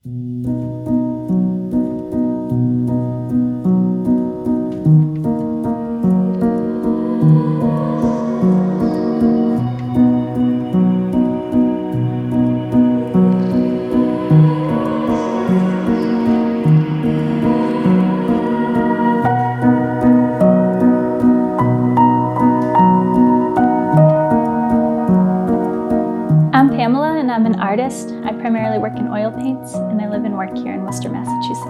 I'm Pamela and I'm an artist. I primarily work in oil paints and I live and work here in Worcester, Massachusetts.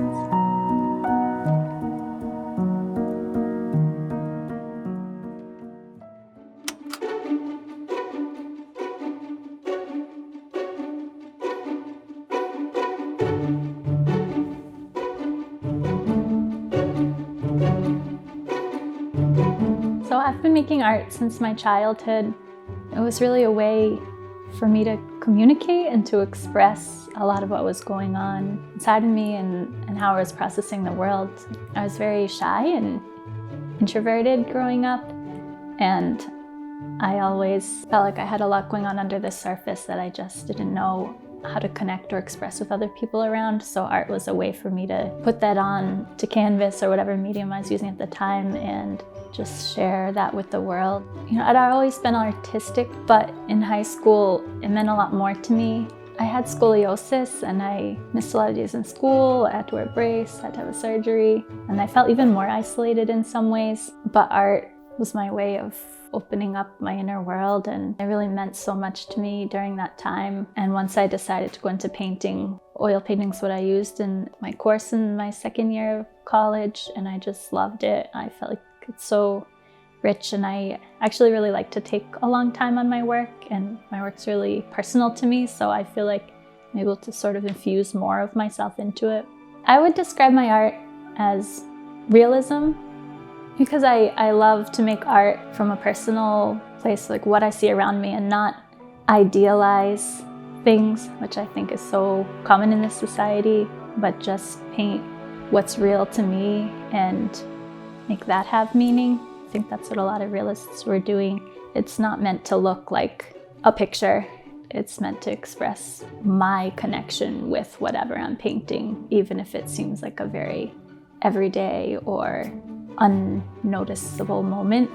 So I've been making art since my childhood. It was really a way for me to communicate and to express a lot of what was going on inside of me and how I was processing the world. I was very shy and introverted growing up, and I always felt like I had a lot going on under the surface that I just didn't know how to connect or express with other people around. So art was a way for me to put that on to canvas or whatever medium I was using at the time and just share that with the world. I'd always been artistic, but in high school, it meant a lot more to me. I had scoliosis and I missed a lot of days in school. I had to wear a brace, I had to have a surgery, and I felt even more isolated in some ways. But art was my way of opening up my inner world, and it really meant so much to me during that time. And once I decided to go into painting, oil painting is what I used in my course in my second year of college, and I just loved it. I felt like it's so rich, and I actually really like to take a long time on my work, and my work's really personal to me, so I feel like I'm able to sort of infuse more of myself into it. I would describe my art as realism, because I love to make art from a personal place, like what I see around me, and not idealize things, which I think is so common in this society, but just paint what's real to me and make that have meaning. I think that's what a lot of realists were doing. It's not meant to look like a picture. It's meant to express my connection with whatever I'm painting, even if it seems like a very everyday or unnoticeable moment.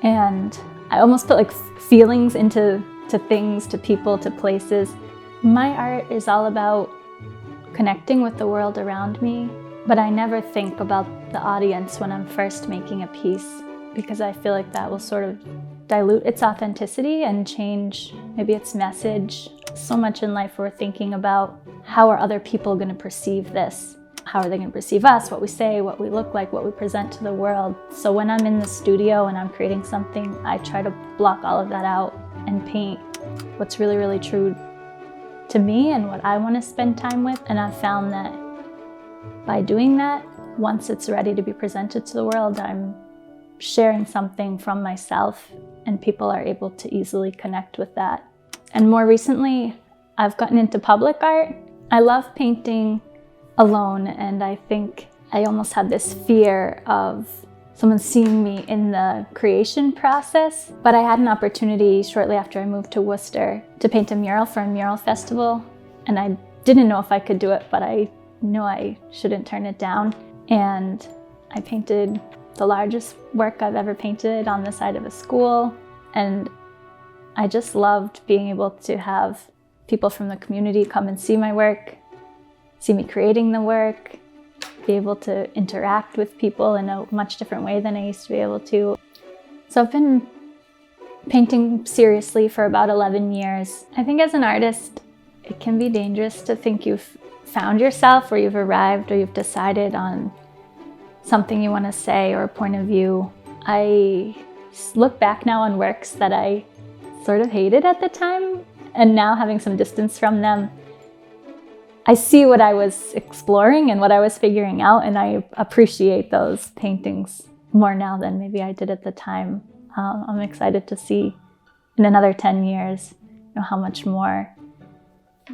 And I almost put like feelings into things, to people, to places. My art is all about connecting with the world around me, but I never think about the audience when I'm first making a piece, because I feel like that will sort of dilute its authenticity and change maybe its message. So much in life we're thinking about, how are other people going to perceive this? How are they going to perceive us, what we say, what we look like, what we present to the world? So when I'm in the studio and I'm creating something, I try to block all of that out and paint what's really, really true to me and what I want to spend time with. And I've found that by doing that, once it's ready to be presented to the world, I'm sharing something from myself, and people are able to easily connect with that. And more recently, I've gotten into public art. I love painting alone, and I think I almost had this fear of someone seeing me in the creation process. But I had an opportunity shortly after I moved to Worcester to paint a mural for a mural festival, and I didn't know if I could do it, but I knew I shouldn't turn it down. And I painted the largest work I've ever painted on the side of a school, and I just loved being able to have people from the community come and see my work, see me creating the work, be able to interact with people in a much different way than I used to be able to. So I've been painting seriously for about 11 years. I think as an artist, it can be dangerous to think you've found yourself, or you've arrived, or you've decided on something you want to say or a point of view. I look back now on works that I sort of hated at the time, and now having some distance from them, I see what I was exploring and what I was figuring out, and I appreciate those paintings more now than maybe I did at the time. I'm excited to see in another 10 years, how much more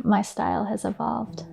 my style has evolved.